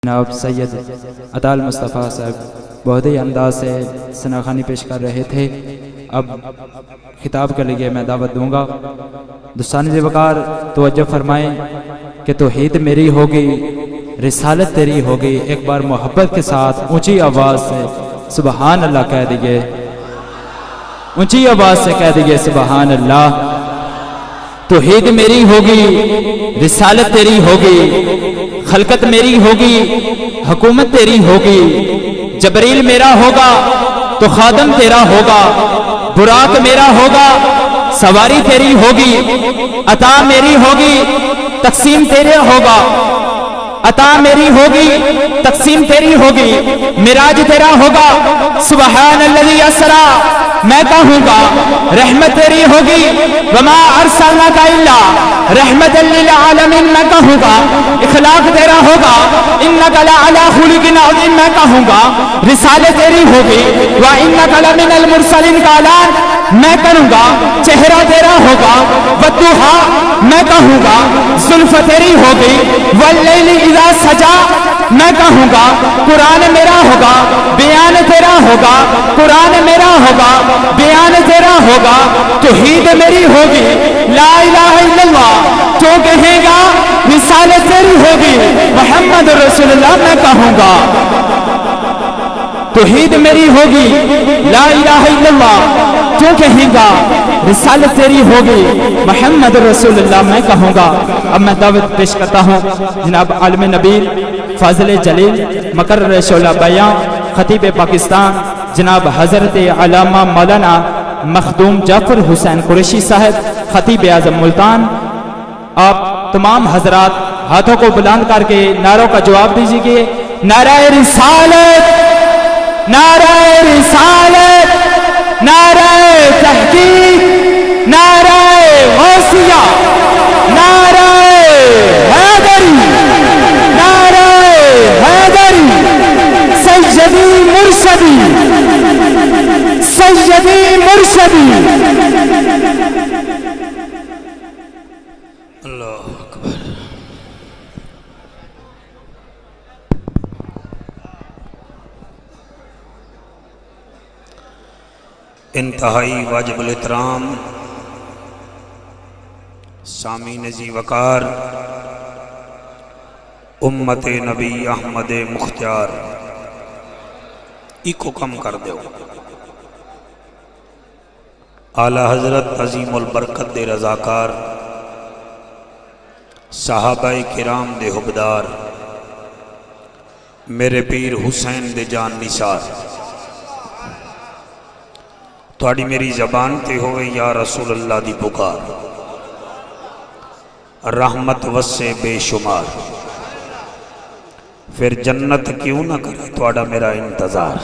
جناب سید عطا المصطفیٰ صاحب بہت ہی انداز سے ثناخوانی پیش کر رہے تھے۔ اب خطاب کے لیے میں دعوت دوں گا دوستان وقار، توجہ فرمائیں کہ توحید میری ہوگی، رسالت تیری ہوگی۔ ایک بار محبت کے ساتھ اونچی آواز سے سبحان اللہ کہہ دیجئے، اونچی آواز سے کہہ دیجئے سبحان اللہ۔ توحید میری ہوگی، رسالت تیری ہوگی، خلقت میری ہوگی، حکومت تیری ہوگی۔ جبریل میرا ہوگا تو خادم تیرا ہوگا، براق میرا ہوگا، سواری تیری ہوگی، عطا میری ہوگی، تقسیم تیرے ہوگا۔ عطا میری ہوگی، تقسیم تیری ہوگی، معراج تیرا ہوگا۔ سبحان الذی اسرا میں کہوں گا، رحمت تیری ہوگی۔ وما ارسلناک الا رحمت للعالمین میں کہوں گا، اخلاق تیرا ہوگا۔ انک لعلی خلق عظیم میں کہوں گا، رسالت تیری ہوگی۔ وانک لمن المرسلین کا اعلان میں کروں گا، چہرہ تیرا ہوگا۔ والضحیٰ میں کہوں گا، زلف تیری ہوگی۔ واللیل اذا سجا میں کہوں گا، قرآن میرا ہوگا، بیان تیرا ہوگا۔ قرآن میرا ہوگا، بیان تیرا ہوگا۔ توحید میری ہوگی، لا الہ الا اللہ جو کہے گا، رسالت تیری ہوگی۔ محمد رسول اللہ میں کہوں گا، توحید میری ہوگی، لا الہ الا اللہ جو کہیں گا، رسالت تیری ہوگی۔ محمد رسول اللہ میں کہوں گا۔ اب میں دعوت پیش کرتا ہوں جناب عالم نبیل، فاضل جلیل، مقرر شعلہ بیان، خطیب پاکستان جناب حضرت علامہ مولانا مخدوم جعفر حسین قریشی صاحب، خطیب اعظم ملتان۔ آپ تمام حضرات ہاتھوں کو بلند کر کے نعروں کا جواب دیجیے۔ نعرہ رسالت، نعرہ رسالت، نعرہ تحقیق، نعرہ غوثیہ، نعرہ حیدری، نعرہ حیدری، سیدی مرشدی، سیدی مرشدی۔ اللہ اکبر۔ انتہائی واجب الاحترام سامعین ذی وقار، امت نبی احمد مختار ایکو کم کر دیو۔ اعلی حضرت عظیم البرکت دے رضاکار، صحابہ کرام دے حبدار، میرے پیر حسین دے جان نثار، تھوڑی میری زبان تے ہوئے یا رسول اللہ دی پکار، رحمت وسے بے شمار، پھر جنت کیوں نہ کرے تھوڑا میرا انتظار۔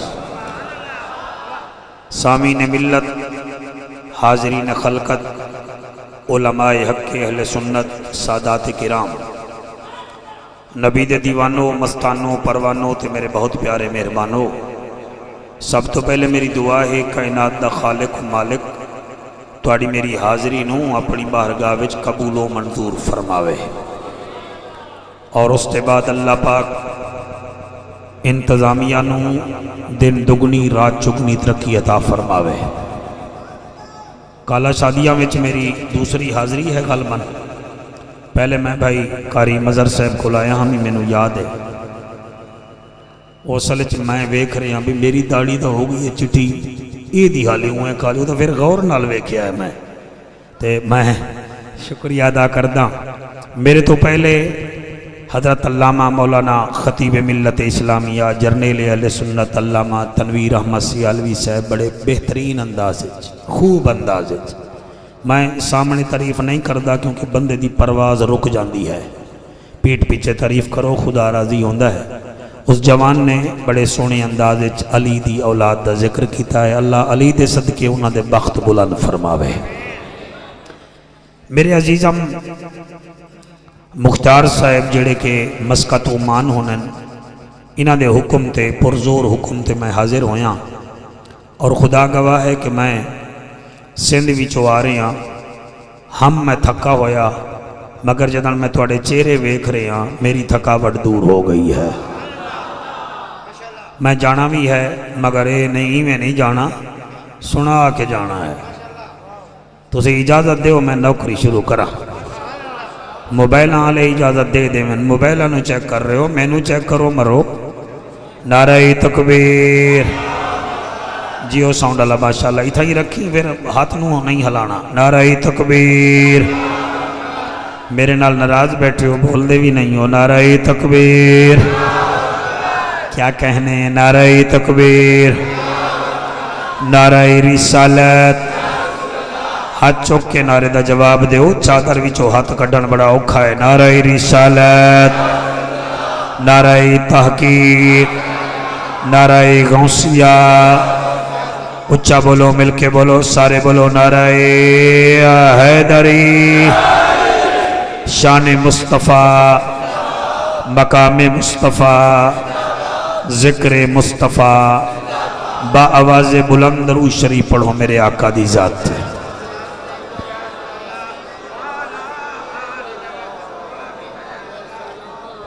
سامعین ملت، حاضرین خلقت، علماء حق اہل سنت، سادات کرام، نبی دے دیوانوں، مستانوں، پروانوں تے میرے بہت پیارے مہربانوں، سب تو پہلے میری دعا ہے کائنات دا خالق و مالک تھوڑی میری حاضری نوں اپنی بارگاہ وچ قبول و منظور فرماوے، اور اس کے بعد اللہ پاک انتظامیہ نوں دن دگنی رات چگنی ترقی عطا فرماوے۔ کالا شادیہ وچ میری دوسری حاضری ہے غالباً، پہلے میں بھائی قاری مظہر صاحب کو لایا ہمیں مینوں یاد ہے، اس سلچ میں ویکھ رہے ہیں بھی میری داڑھی تو ہو گئی ہے چٹی، یہ دی حالی ہوئے کالی، تو پھر غور نال ویکھیا ہے میں شکریہ ادا کردہ۔ میرے تو پہلے حضرت علامہ مولانا خطیب ملت اسلامیہ جرنیل اہل سنت علامہ تنویر احمد سیالوی صاحب بڑے بہترین انداز، خوب انداز، میں سامنے تعریف نہیں کردہ کیونکہ بندے دی پرواز رک جاندی ہے، پیٹ پیچھے تعریف کرو خدا راضی ہوندہ ہے۔ اس جوان نے بڑے سونے انداز علی دی اولاد دا ذکر کیتا ہے، اللہ علی دے صدقے انہاں دے بخت بلند فرماوے۔ میرے عزیزم مختار صاحب جڑے کہ مسکت عمان ہونے، انہاں دے حکم تے پرزور حکم تے میں حاضر ہویاں، اور خدا گواہ ہے کہ میں سندھ وچوں آ رہے ہاں، ہم میں تھکا ہویا، مگر جدن میں تھوڑے چہرے ویکھ رہے ہاں میری تھکاوٹ دور ہو گئی ہے۔ میں جانا بھی ہے مگر یہ نہیں میں نہیں جانا سنا کے جانا ہے تسی اجازت دیو میں نوکری شروع کرا موبائل والے اجازت دے دے میں موبائل نو چیک کر رہے ہو مینو چیک کرو مرو نعرہ تکبیر جیو ساؤنڈ اللہ ماشاءاللہ اتھا ہی رکھی پھر ہاتھ نو نہیں ہلانا نعرہ تکبیر میرے نال ناراض بیٹھے ہو بول دے بھی نہیں ہو نعرہ تکبیر کیا کہنے نعرہ تکبیر نعرہ رسالت ہاتھ چوک کے نعرے دا جواب دے چادر وچوں ہاتھ کڈن بڑا اوکھا ہے نعرہ رسالت نعرہ تحقیق نعرہ غوثیہ اچھا بولو مل کے بولو سارے بولو نعرہ حیدری شان مصطفیٰ مقام مصطفیٰ ذکر مصطفیٰ با آواز بلند درود شریف پڑھو میرے آقا دی ذات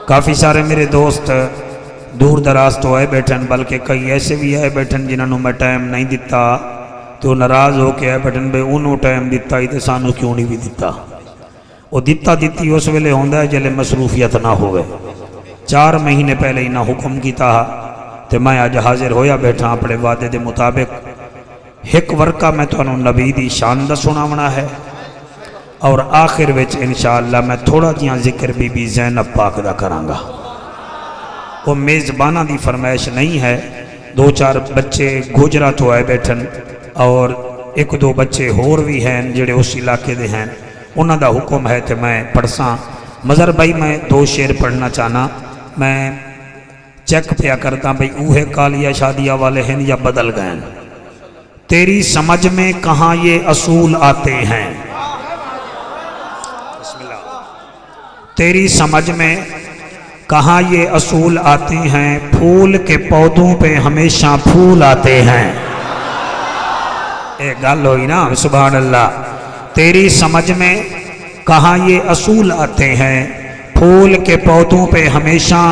کافی سارے میرے دوست دور دراز تو آئے بیٹھن بلکہ کئی ایسے بھی آئے بیٹھن جنہوں میں ٹائم نہیں دیتا تو ناراض ہو کے آئے بیٹھن بے انہوں ٹائم دیتا ہی تے سانو کیوں نہیں بھی دیتا وہ دیتا دیتی اس ویلے ہوندہ ہے جلے مصروفیت نہ ہوئے 4 مہینے پہلے ہی نہ حکم کیتا تے میں آج حاضر ہویا بیٹھا اپنے وعدے دے مطابق ایک ورکہ میں تو انہوں نبی دی شان دا سناونا ہے اور آخر وچ انشاءاللہ میں تھوڑا جیاں ذکر بی بی زینب پاک دا کرانگا وہ میزبانہ دی فرمائش نہیں ہے 2-4 بچے گوجرہ تو آئے بیٹھن اور 1-2 بچے ہور بھی ہیں جڑے اس علاقے دے ہیں انہاں دا حکم ہے کہ میں پڑھساں مظہر بھائی میں 2 شعر پڑھنا چاہنا میں چیک پیا کرتا بھئی اوہے کالیہ شادیہ والے ہیں یا بدل گئے تیری سمجھ میں کہاں یہ اصول آتے ہیں بسم اللہ تیری سمجھ میں کہاں یہ اصول آتے ہیں پھول کے پودوں پہ ہمیشہ پھول آتے ہیں ایک گل ہوئی نا سبحان اللہ تیری سمجھ میں کہاں یہ اصول آتے ہیں پھول کے پودوں پہ ہمیشہ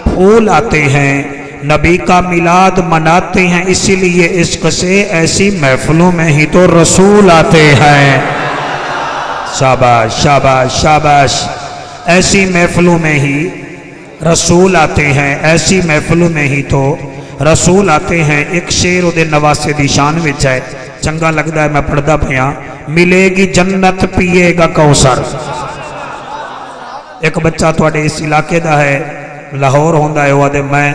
پھول آتے ہیں نبی کا میلاد مناتے ہیں اسی لیے عشق سے ایسی محفلوں میں ہی تو رسول آتے ہیں شاباش شاباش شاباش ایسی محفلوں میں ہی رسول آتے ہیں ایسی محفلوں میں ہی تو رسول آتے ہیں ایک شعر دے نواسے دی شان وچ ہے چنگا لگدا ہے میں پڑھدا پیا ملے گی جنت پیے گا کوثر ایک بچہ تواڈے اس علاقے دا ہے لاہور ہوندا ہے وہ دے میں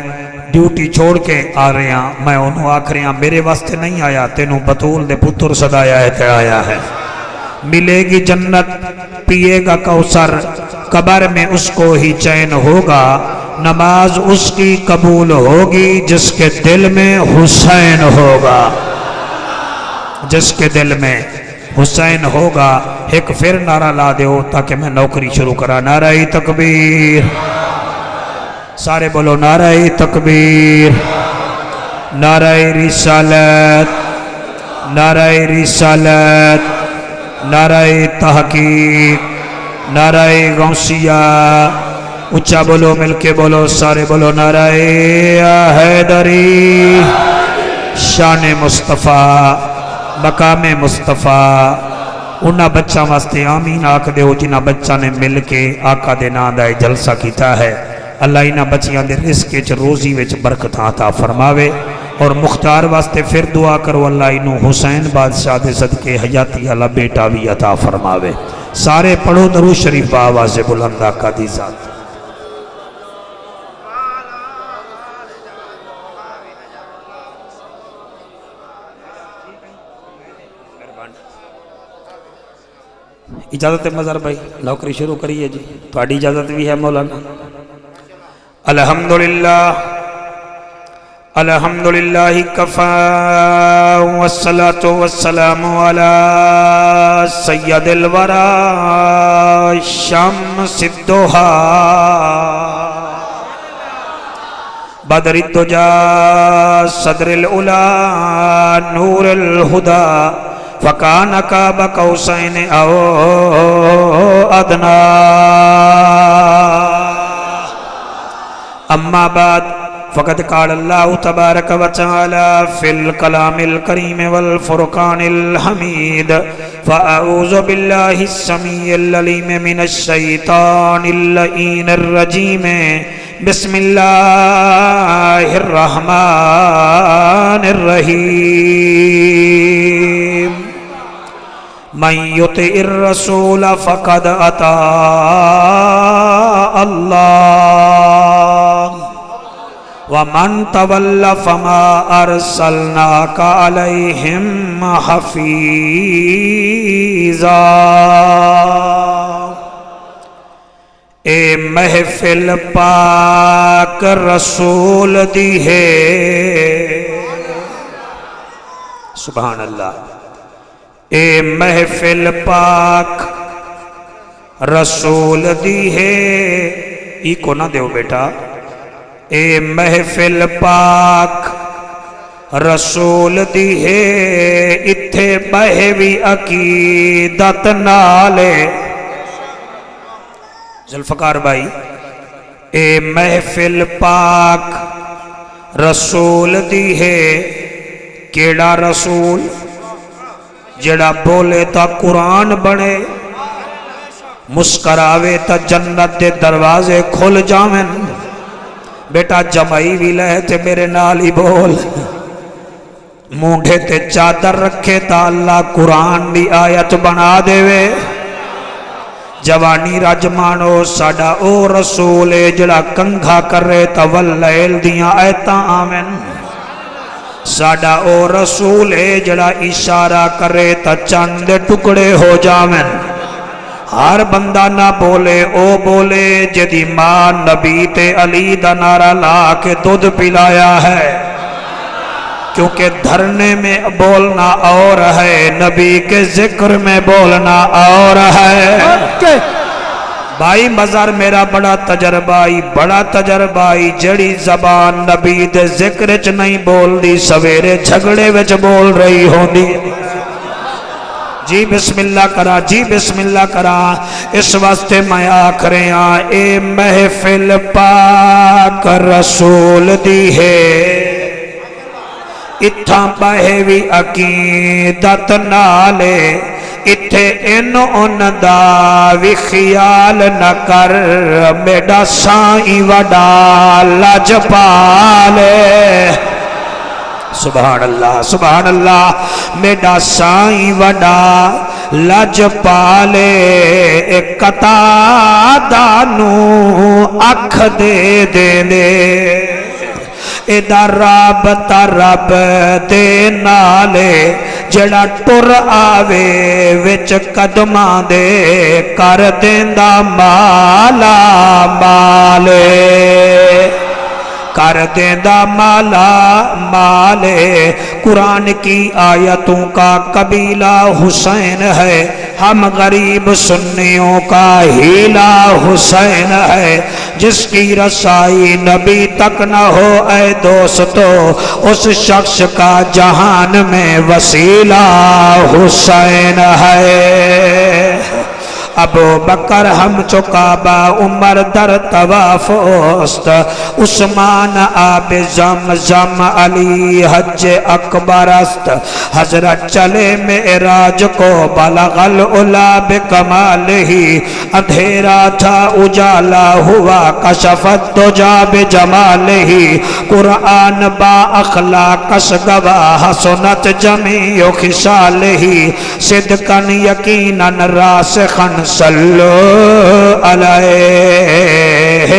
ڈیوٹی چھوڑ کے آ رہے ہیں میں انہوں آکھ رہے ہیں میرے واسطے نہیں آیا تینوں بطول دے پتر صدایا ہے تے آیا ہے ملے گی جنت پیے گا کوثر قبر میں اس کو ہی چین ہوگا نماز اس کی قبول ہوگی جس کے دل میں حسین ہوگا جس کے دل میں حسین ہوگا ایک پھر نعرہ لا دیو تاکہ میں نوکری شروع کرا نعرہ تکبیر سارے بولو نعرہ تکبیر نعرہ رسالت نعرہ رسالت نعرہ تحقیق نعرہ غوثیہ اچھا بولو مل کے بولو سارے بولو نعرہ حیدری شان مصطفیٰ مقام مصطفیٰ انہاں بچہ واسطے آمین آکھ دے ہو جنہاں بچہ نے مل کے آقا دے نام دا جلسہ کیتا ہے اللہ انہاں بچیاں دے رزق وچ روزی وچ برکت عطا فرماوے اور مختار واسطے پھر دعا کرو اللہ انہوں حسین بادشاہ دے صدقے حیاتی اللہ بیٹا بھی عطا فرماوے سارے پڑھو درود شریف با آواز بلند آقا دی ذات اجازت مظہر بھائی نوکری شروع کریے جی تھوڑی اجازت بھی ہے مولانا الحمدللہ الحمدللہ کفا والصلاة والسلام علی سید الورا شمس الدہا بدر الدجا صدر العلا نور الہدا فکان قاب قوسین او ادنا اما بعد فقد قال الله تبارك وتعالى في الكلام الكريم والفرقان الحميد فأعوذ بالله السميع العليم من الشيطان اللعين الرجيم بسم الله الرحمن الرحيم من يطع الرسول فقد أطاع الله ومن تولى فما أرسلناك عليهم حفيظا اے محفل پاک رسول دی ہے سبحان اللہ اے محفل پاک رسول دی ہے ای کو نہ دیو بیٹا اے محفل پاک رسول دی ہے اتھے بہوی عقیدت نالے ذوالفقار بھائی اے محفل پاک رسول دی ہے کیڑا رسول جڑا بولے تا قرآن بنے مسکراوے تا جنت دے دروازے کھل جاویں بیٹا جمائی بھی لے تے میرے نالی بول مونڈے تے چادر رکھے تا اللہ قرآن دی آیت بنا دے وے جوانی رجمانو ساڑا او رسول جڑا کنگھا کرے تا واللیل دیاں آیتاں آمین ساڑا او رسول جڑا اشارہ کرے تا چند ٹکڑے ہو جاویں ہر بندہ نہ بولے او بولے جدی ماں نبی تے علی دا نعرہ لا کے دودھ پلایا ہے کیونکہ دھرنے میں بولنا اور ہے نبی کے ذکر میں بولنا اور ہے بھائی مزار میرا بڑا تجربائی جڑی زبان نبی دے ذکر چ نہیں بول دی سویرے جھگڑے وچ بول رہی ہوں دی جی بسم اللہ کرا جی بسم اللہ کرا اس واسطے میں آکھرے اے محفل پاک رسول دی ہے اتھاں بہوی عقیدت نالے اتھے ان دا وی خیال نہ کر میڈا سائیں وڈا لج پالے سبحان اللہ میڈا سائیں وڈا لج پالے قطع دانو اکھ دے دے ایدہ رابطہ رب دے نالے جڑا ٹر آوے وچ قدماں دے کر دیندہ مالا مالے کر دیندہ مالا مالے قرآن کی آیتوں کا قبیلہ حسین ہے ہم غریب سنیوں کا ہیلا حسین ہے جس کی رسائی نبی تک نہ ہو اے دوستو اس شخص کا جہان میں وسیلہ حسین ہے ابو بکر ہم چکابہ عمر در طواف است عثمان آب زمزم علی حج اکبر است حضرت چلے معراج کو بلغ العلا بکمالہی اندھیرا تھا اجالا ہوا کشفت دجا بجمالہی قرآن با اخلاق گواہ سنت جمیع خصالہی صدقاً یقیناً راسخاً صلو علیہ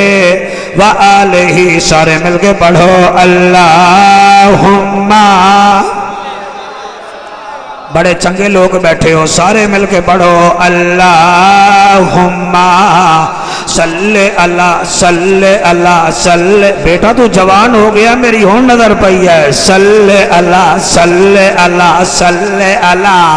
وآلہ سارے مل کے پڑھو اللہم بڑے چنگے لوگ بیٹھے ہو سارے مل کے پڑھو اللہم صلی اللہ صلی اللہ صلی بیٹا تو جوان ہو گیا میری ہون نظر پئی ہے صلی اللہ صلی اللہ صلی اللہ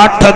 8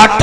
8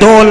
2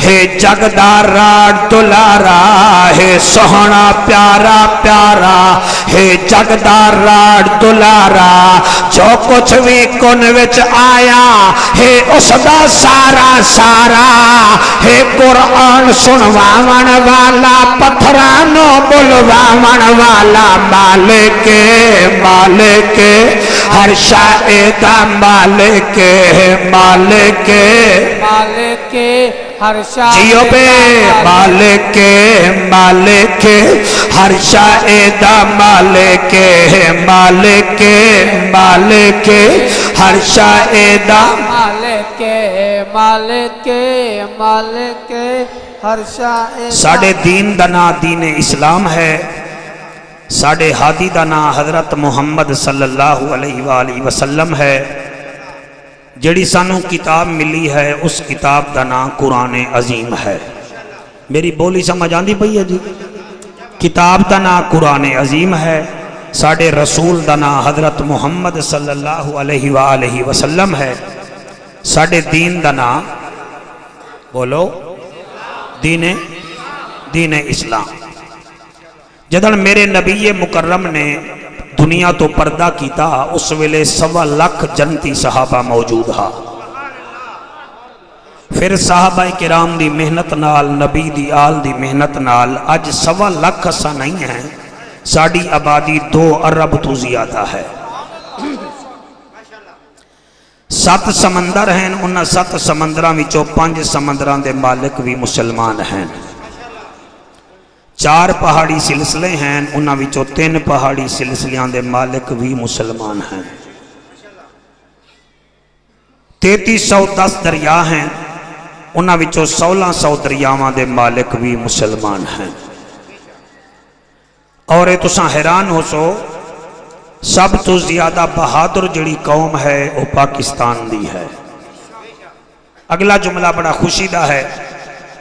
ہے جگدارا دلارا ہے سوہنا پیارا پیارا ہے جگدارا دلارا جو کچھ بھی کن وچ آیا ہے اس دا سارا سارا ہے قرآن سنواون والا پتھرانو بلواون والا مالک مالک ہر شے دا مالک مالک مالک ہر شے جیو بے مالک مالک ہر شے دا مالک مالک مالک ہر شے دا مالک مالک مالک ہر شے ساڑھے دین دا نا دین اسلام ہے ساڑھے ہادی دا نا حضرت محمد صلی اللہ علیہ وآلہ وسلم ہے جڑی سانو کتاب ملی ہے اس کتاب دا نا قرآن عظیم ہے میری بولی سمجھ آندی پئی ہے جی کتاب دا نا قرآن عظیم ہے ساڑھے رسول دا نا حضرت محمد صلی اللہ علیہ وآلہ وسلم ہے ساڑھے دین دا نا بولو دین اسلام جدن میرے نبی مکرم نے دنیا تو پردہ کیتا اس ویلے 1.25 لاکھ جنتی صحابہ موجود ہا پھر صحابہ کرام دی محنت نال نبی دی آل دی محنت نال اج 1.25 لاکھ اسا نہیں ہیں ساڑی آبادی 2 ارب تو زیادہ ہے 7 سمندر ہیں انہاں 7 سمندران وچوں 5 سمندران دے مالک بھی مسلمان ہیں 4 پہاڑی سلسلے ہیں انہاں وچوں 3 پہاڑی سلسلیاں دے مالک بھی مسلمان ہیں 3310 دریا ہیں انہاں وچوں 1600 دریاواں دے مالک بھی مسلمان ہیں اور یہ تساں حیران ہو سو سب تو زیادہ بہادر جڑی قوم ہے وہ پاکستان دی ہے اگلا جملہ بڑا خوشی دا ہے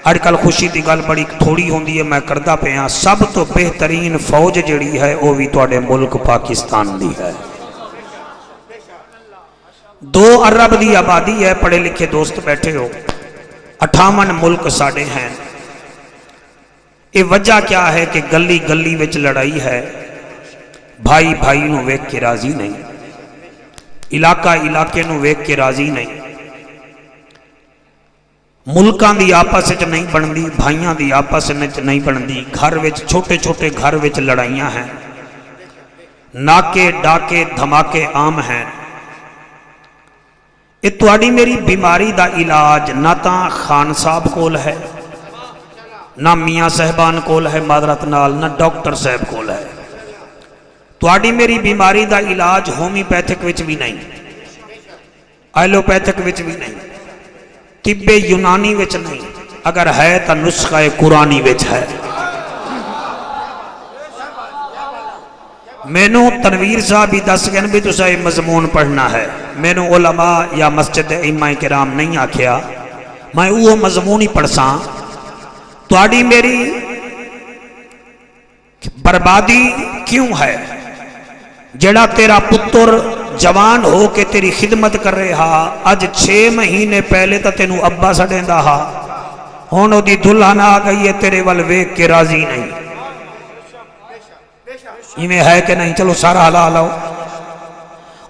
اج کل خوشی دی گل بڑی تھوڑی ہوندی ہے میں کردہ پہ ہاں سب تو بہترین فوج جڑی ہے وہ بھی تواڈے ملک پاکستان دی ہے 2 ارب دی آبادی ہے پڑھے لکھے دوست بیٹھے ہو 58 ملک ساڑے ہیں یہ وجہ کیا ہے کہ گلی گلی وچ لڑائی ہے بھائی بھائی نو ویک کے راضی نہیں علاقہ علاقے نو ویک کے راضی نہیں ملکان دی آپس وچ نہیں بندی بھائیاں دی آپس وچ نہیں بندی گھر وچ چھوٹے چھوٹے گھر وچ لڑائیاں ہیں ناکے ڈاکے دھماکے عام ہیں یہ تواڈی میری بیماری دا علاج نہ تاں خان صاحب کول ہے نہ میاں صاحبان کول ہے معذرت نال نہ ڈاکٹر صاحب کول ہے تواڈی میری بیماری دا علاج ہومیوپیتھک وچ بھی نہیں ایلوپیتھک وچ بھی نہیں طب یونانی وچ نہیں اگر ہے تا نسخہ قرآنی وچ ہے مینوں تنویر صاحب بھی دس گئے بھی تسا یہ مضمون پڑھنا ہے مینوں علماء یا مسجد ائمہ کرام نہیں آکھیا میں وہ مضمون ہی پڑھساں تواڈی میری بربادی کیوں ہے جڑا تیرا پتر جوان ہو کے تیری خدمت کر رہے ہا اج 6 مہینے پہلے تا تینو ابا سڑیندا ہا ہن دی دلہن آ گئی ہے تیرے ول ویکھ کے راضی نہیں ایویں ہے کہ نہیں چلو سارا ہلا ہلاؤ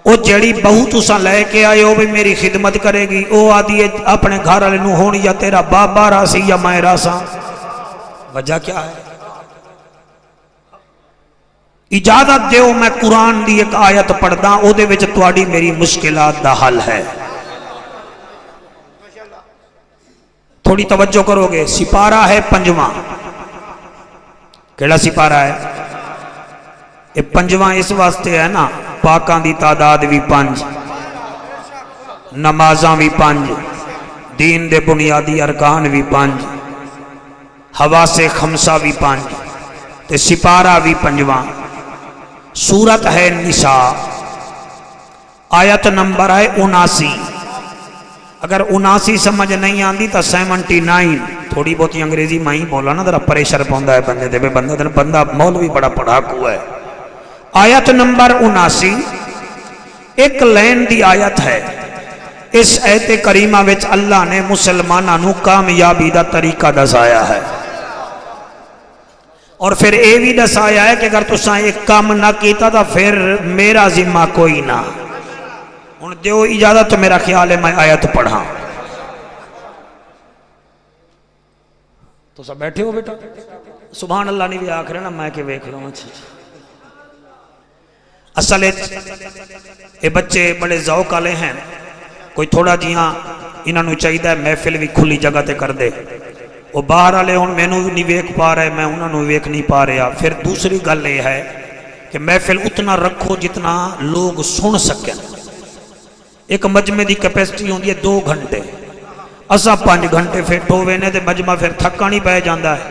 او جڑی بہو تساں لے کے آئے ہو بھی میری خدمت کرے گی او آدھی اپنے گھر والے نو ہون یا تیرا بابا راسی یا میں راساں وجہ کیا ہے اجازت دیو میں قرآن دی ایک آیت پڑھدا او دے وچ تواڈی میری مشکلات دا حل ہے تھوڑی توجہ کرو گے سپارہ ہے 5واں کیڑا سپارہ ہے یہ 5واں اس واسطے ہے نا پاکاں دی تعداد بھی 5 نمازاں بھی 5 دین دے بنیادی ارکان بھی 5 حواس خمسہ بھی 5 تے سپارہ بھی 5واں سورت ہے نساء آیت نمبر ہے 79 اگر 79 سمجھ نہیں آندی تا 79 تھوڑی بہت انگریزی میں ہی بولا نا ذرا پریشر پوندا ہے بندے دے بندہ مولوی بڑا پڑھاکو ہے آیت نمبر 79 ایک لین دی آیت ہے اس ایت کریمہ وچ اللہ نے مسلمانوں نو کامیابی دا طریقہ دسایا ہے اور پھر اے بھی دسایا ہے کہ اگر تساں ایک کام نہ کیتا تو پھر میرا ذمہ کوئی نہ. ہن دیو اجازت تو میرا خیال ہے میں آیت پڑھاں. تو سب بیٹھے ہو بیٹا سبحان اللہ نہیں بھی آکھ رہے نا میں کہ ویکھ لوں. اصل اے بچے بڑے ذوق والے ہیں. کوئی تھوڑا جیاں انہوں چاہیے محفل بھی کھلی جگہ تے کر دے. وہ باہر والے ہوں مینوں بھی نہیں ویکھ پا رہے میں انہوں نے ویکھ نہیں پا رہا. پھر دوسری گل یہ ہے کہ محفل اتنا رکھو جتنا لوگ سن سکیں. ایک مجمع دی کیپیسٹی ہوندی ہے 2 گھنٹے. اساں 5 گھنٹے فٹ ہوئے نے تے مجمع پھر تھکا نہیں پہ جاندہ ہے.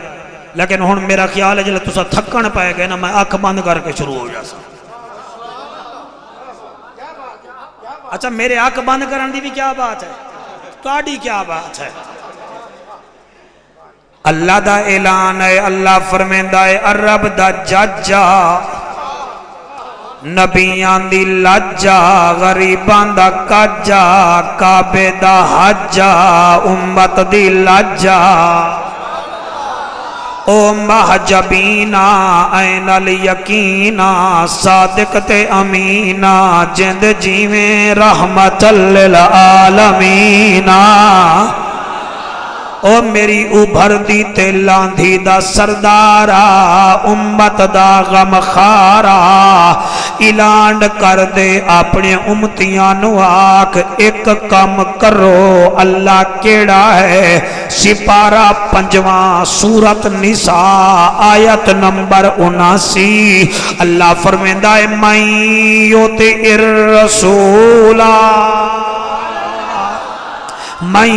لیکن ہن میرا خیال ہے جلے تسا تھکن پائے گئے نا میں اکھ بند کر کے شروع ہو جاسا. اچھا میرے اکھ بند کرن دی بھی کیا بات ہے تہاڈی کیا بات ہے. اللہ دا اعلان ہے. اللہ فرمیندا ہے عرب دا ججا نبیان دی لجا غریبان دا کجا کعبے دا حجا امت دی لجا او محجبینا این الیقینا صادق تے امینا جند جیویں رحمت للعالمینا. او میری ابھر دی تے لاندھی دا سردارا امت دا غم خارا اعلان کر دے اپنے امتیاں نو آکھ ایک کم کرو اللہ کیڑا ہے. سپارہ 5 سورت نساء آیت نمبر 79 اللہ فرمیندہ ہے من یطع الرسول من